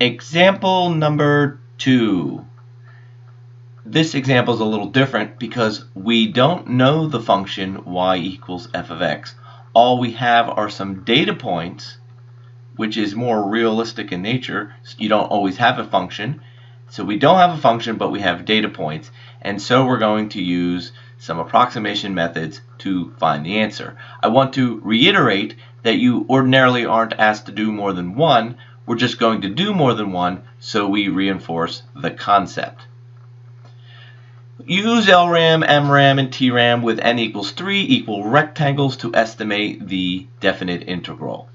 Example number 2. This example is a little different because we don't know the function y equals f of x. All we have are some data points, which is more realistic in nature. You don't always have a function. So we don't have a function, but we have data points. And so we're going to use some approximation methods to find the answer. I want to reiterate that you ordinarily aren't asked to do more than one. We're just going to do more than one, so we reinforce the concept. Use LRAM, MRAM, and TRAM with n equals 3 equal rectangles to estimate the definite integral.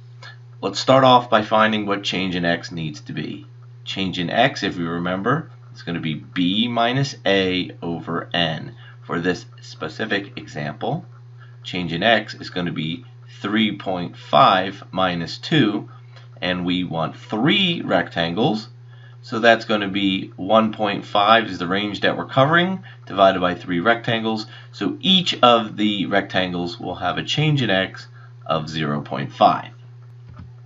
Let's start off by finding what change in x needs to be. Change in x, if you remember, is going to be b minus a over n. For this specific example, change in x is going to be 3.5 minus 2, and we want 3 rectangles, so that's going to be 1.5 is the range that we're covering, divided by 3 rectangles, so each of the rectangles will have a change in x of 0.5.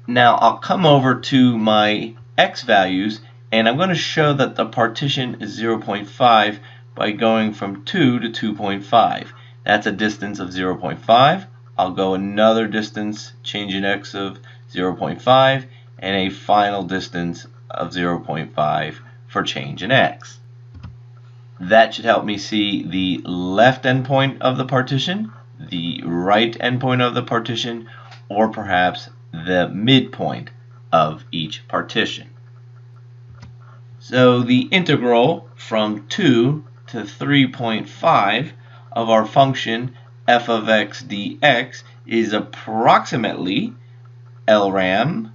Now I'll come over to my x values, and I'm going to show that the partition is 0.5 by going from 2 to 2.5. That's a distance of 0.5. I'll go another distance, change in x of 0.5, and a final distance of 0.5 for change in x. That should help me see the left endpoint of the partition, the right endpoint of the partition, or perhaps the midpoint of each partition. So the integral from 2 to 3.5 of our function f of x dx is approximately LRAM,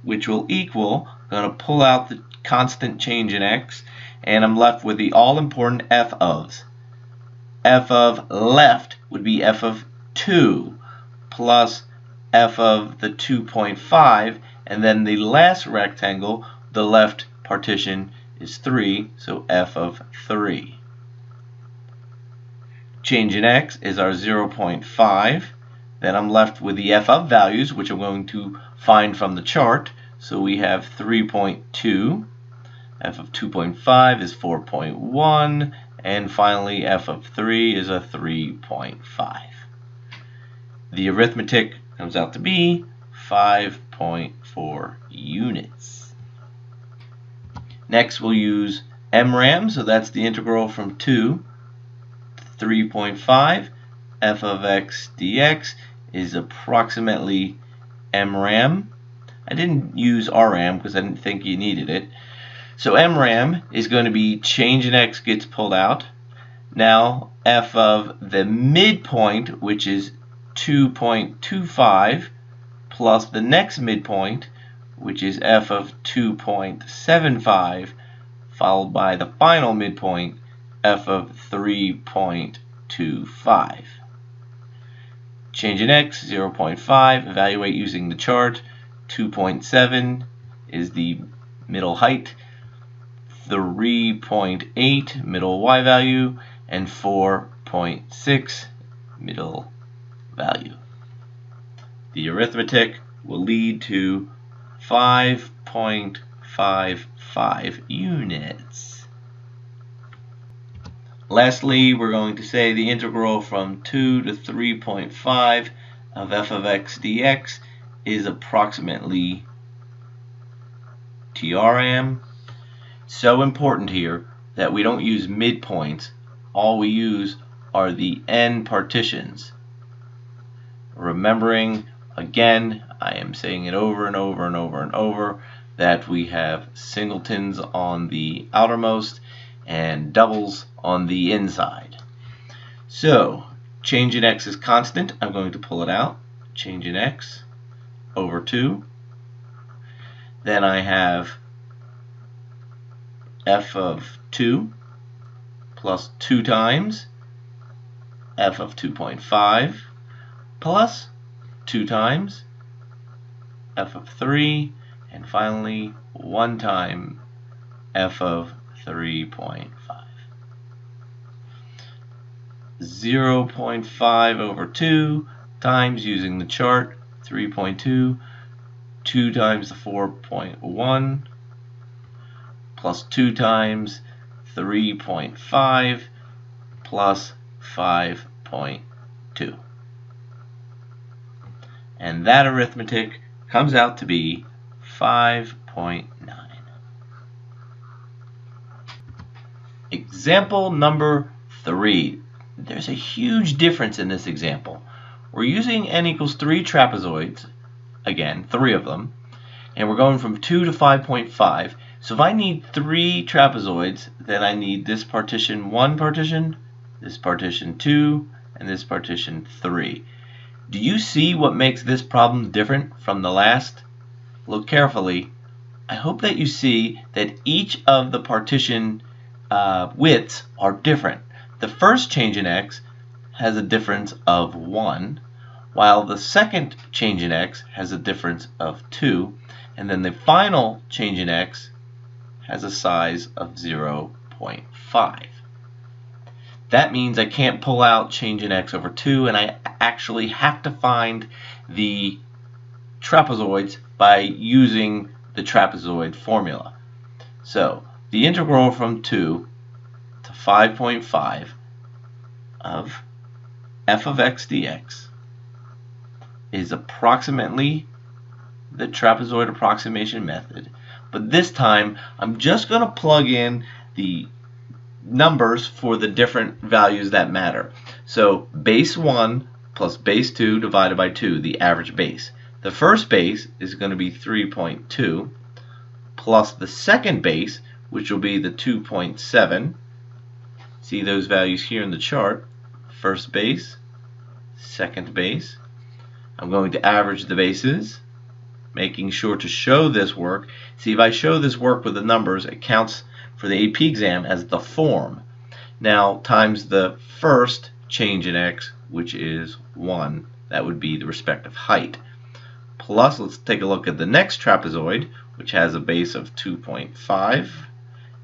which will equal, I'm going to pull out the constant change in x, and I'm left with the all-important f of's. F of left would be f of 2 plus f of the 2.5, and then the last rectangle, the left partition, is 3, so f of 3. Change in x is our 0.5. Then I'm left with the f of values, which I'm going to find from the chart. So we have 3.2, f of 2.5 is 4.1, and finally f of 3 is a 3.5. The arithmetic comes out to be 5.4 units. Next we'll use MRAM, so that's the integral from 2 to 3.5. f of x dx is approximately MRAM. I didn't use RAM because I didn't think you needed it. So MRAM is going to be change in x gets pulled out. Now f of the midpoint, which is 2.25, plus the next midpoint, which is f of 2.75, followed by the final midpoint, f of 3.25. Change in x, 0.5, evaluate using the chart. 2.7 is the middle height, 3.8 middle y value, and 4.6 middle value. The arithmetic will lead to 5.55 units. Lastly, we're going to say the integral from 2 to 3.5 of f of x dx is approximately TRAM. So important here that we don't use midpoints. All we use are the n partitions. Remembering, again, I am saying it over and over and over and over, that we have singletons on the outermost and doubles on the inside. So change in x is constant. I'm going to pull it out. Change in x over 2. Then I have f of 2 plus 2 times f of 2.5 plus 2 times f of 3, and finally 1 time f of 3.5. 0.5 over 2 times, using the chart, 3.2, 2 times the 4.1 plus 2 times 3.5 plus 5.2. And that arithmetic comes out to be 5.9. Example number 3. There's a huge difference in this example. We're using n equals 3 trapezoids, again, 3 of them, and we're going from 2 to 5.5. So if I need 3 trapezoids, then I need this partition 1 partition, this partition 2, and this partition 3. Do you see what makes this problem different from the last? Look carefully. I hope that you see that each of the partition widths are different. The first change in x has a difference of 1, while the second change in x has a difference of 2, and then the final change in x has a size of 0.5. That means I can't pull out change in x over 2, and I actually have to find the trapezoids by using the trapezoid formula. So the integral from 2 to 5.5 of f of x dx is approximately the trapezoid approximation method, but this time I'm just going to plug in the numbers for the different values that matter. So base 1 plus base 2 divided by 2, the average base. The first base is going to be 3.2 plus the second base, which will be the 2.7. See those values here in the chart. First base, second base. I'm going to average the bases, making sure to show this work. See, if I show this work with the numbers, it counts for the AP exam as the form. Now, times the first change in x, which is 1. That would be the respective height. Plus, let's take a look at the next trapezoid, which has a base of 2.5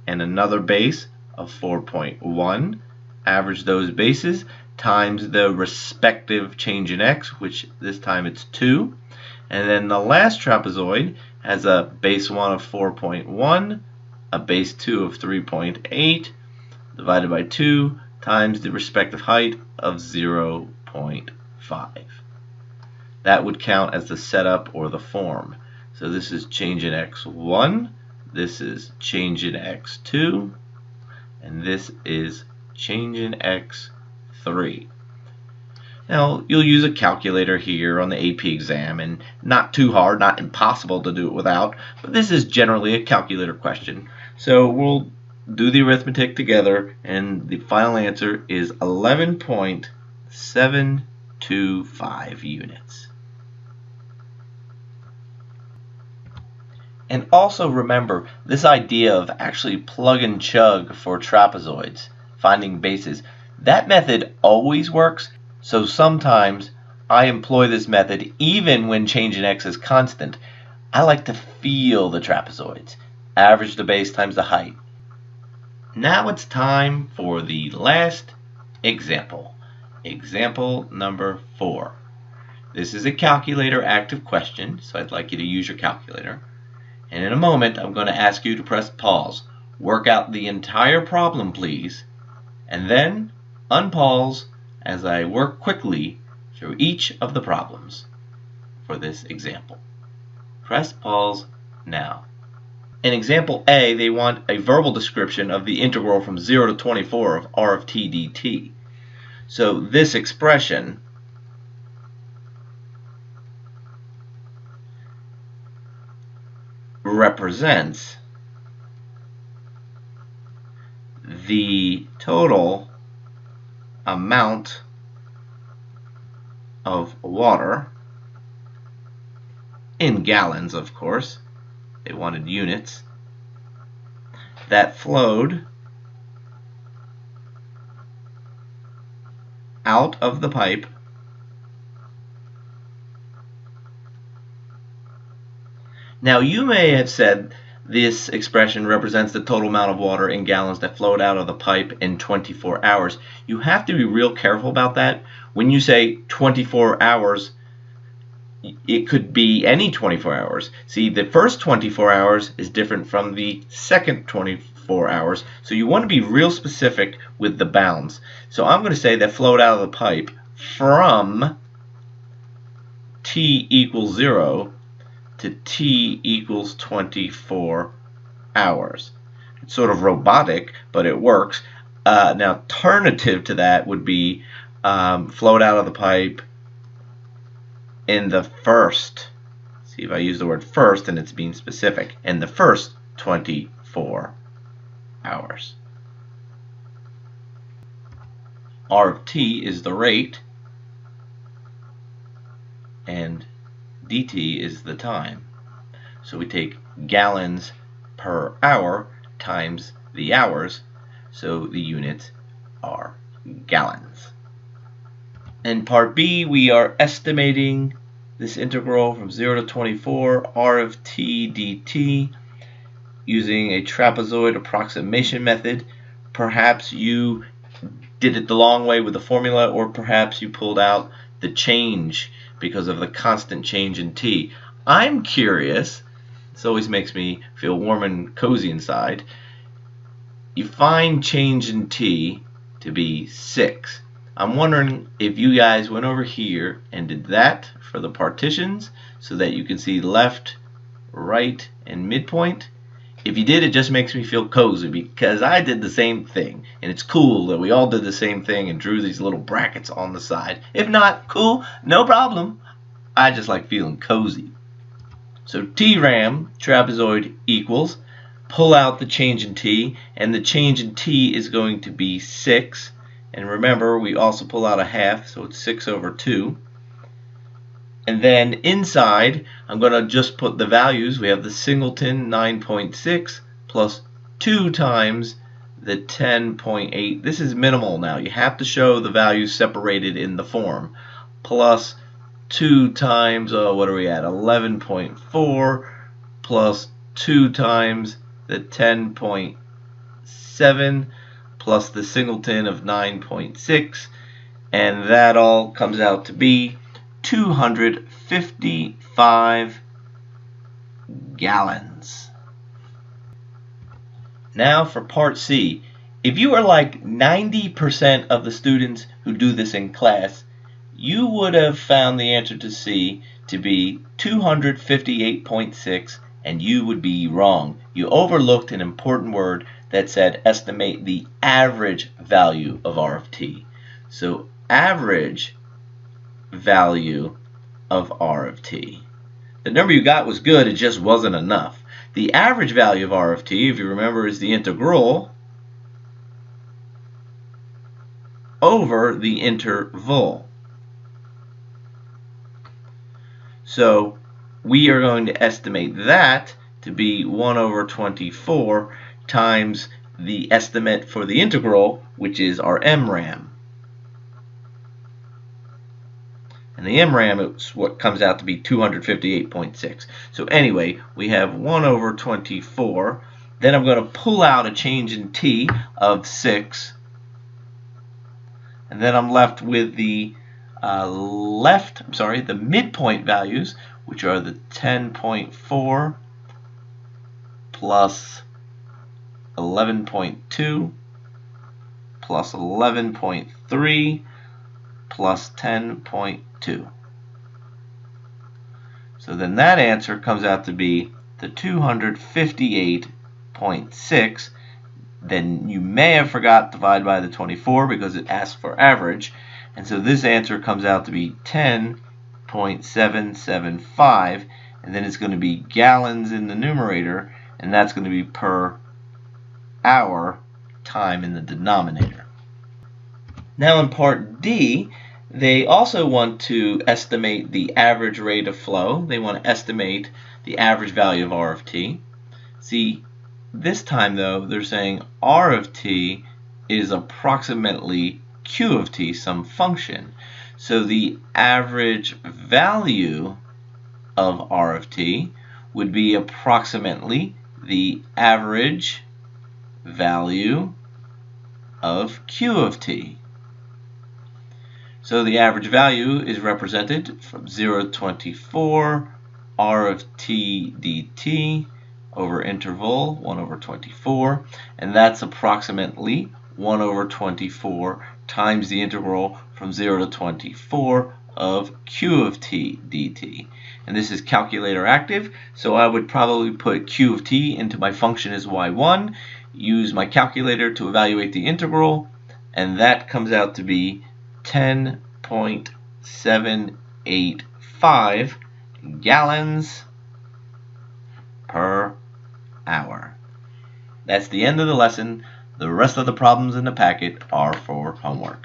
and another base of 4.1. Average those bases times the respective change in x, which this time it's 2. And then the last trapezoid has a base 1 of 4.1, a base 2 of 3.8, divided by 2 times the respective height of 0.5. That would count as the setup or the form. So this is change in x1, this is change in x2, and this is change in x3. Now, you'll use a calculator here on the AP exam, and not too hard, not impossible to do it without, but this is generally a calculator question. So we'll do the arithmetic together, and the final answer is 11.725 units. And also remember, this idea of actually plug and chug for trapezoids, finding bases, that method always works. So sometimes I employ this method even when change in x is constant. I like to feel the trapezoids. Average the base times the height. Now it's time for the last example. Example number 4. This is a calculator active question, so I'd like you to use your calculator. And in a moment, I'm going to ask you to press pause. Work out the entire problem, please, and then unpause as I work quickly through each of the problems for this example. Press pause now. In example A, they want a verbal description of the integral from 0 to 24 of r of t dt. So this expression represents the total amount of water in gallons, of course. They wanted units that flowed out of the pipe Now, you may have said this expression represents the total amount of water in gallons that flowed out of the pipe in 24 hours. You have to be real careful about that. When you say 24 hours, it could be any 24 hours. See, the first 24 hours is different from the second 24 hours, so you want to be real specific with the bounds. So I'm going to say that flowed out of the pipe from t equals 0 to t equals 24 hours. It's sort of robotic, but it works. An alternative to that would be flowed out of the pipe in the first, see if I use the word first and it's being specific, in the first 24 hours. R of t is the rate and dt is the time. So we take gallons per hour times the hours, so the units are gallons. In part B, we are estimating this integral from 0 to 24 r of t dt using a trapezoid approximation method. Perhaps you did it the long way with the formula, or perhaps you pulled out the change because of the constant change in t. I'm curious, this always makes me feel warm and cozy inside. You find change in t to be 6. I'm wondering if you guys went over here and did that for the partitions so that you can see left, right, and midpoint. If you did, it just makes me feel cozy because I did the same thing, and it's cool that we all did the same thing and drew these little brackets on the side. If not, cool, no problem. I just like feeling cozy. So TRAM, trapezoid, equals, pull out the change in t, and the change in t is going to be 6. And remember, we also pull out a half, so it's 6 over 2. And then inside, I'm going to just put the values. We have the singleton 9.6 plus 2 times the 10.8. This is minimal now. You have to show the values separated in the form. Plus 2 times, what are we at? 11.4 plus 2 times the 10.7 plus the singleton of 9.6, and that all comes out to be 255 gallons. Now for part C. If you are like 90% of the students who do this in class, you would have found the answer to C to be 258.6, and you would be wrong. You overlooked an important word that said estimate the average value of R of t. So average value of R of t. The number you got was good, it just wasn't enough. The average value of R of t, if you remember, is the integral over the interval. So we are going to estimate that to be 1 over 24 times the estimate for the integral, which is our MRAM. And the MRAM is what comes out to be 258.6. So anyway, we have 1 over 24. Then I'm going to pull out a change in t of 6. And then I'm left with the the midpoint values, which are the 10.4 plus 11.2 plus 11.3 plus 10.2. So then that answer comes out to be the 258.6. Then you may have forgot to divide by the 24 because it asks for average. And so this answer comes out to be 10.775. And then it's going to be gallons in the numerator, and that's going to be per hour time in the denominator. Now in part D, they also want to estimate the average rate of flow. They want to estimate the average value of R of t. See, this time though, they're saying R of t is approximately Q of t, some function. So the average value of R of t would be approximately the average value of Q of t. So the average value is represented from 0 to 24 r of t dt over interval 1 over 24, and that's approximately 1 over 24 times the integral from 0 to 24 of q of t dt. And this is calculator active, so I would probably put q of t into my function as y1, use my calculator to evaluate the integral, and that comes out to be 10.785 gallons per hour. That's the end of the lesson. The rest of the problems in the packet are for homework.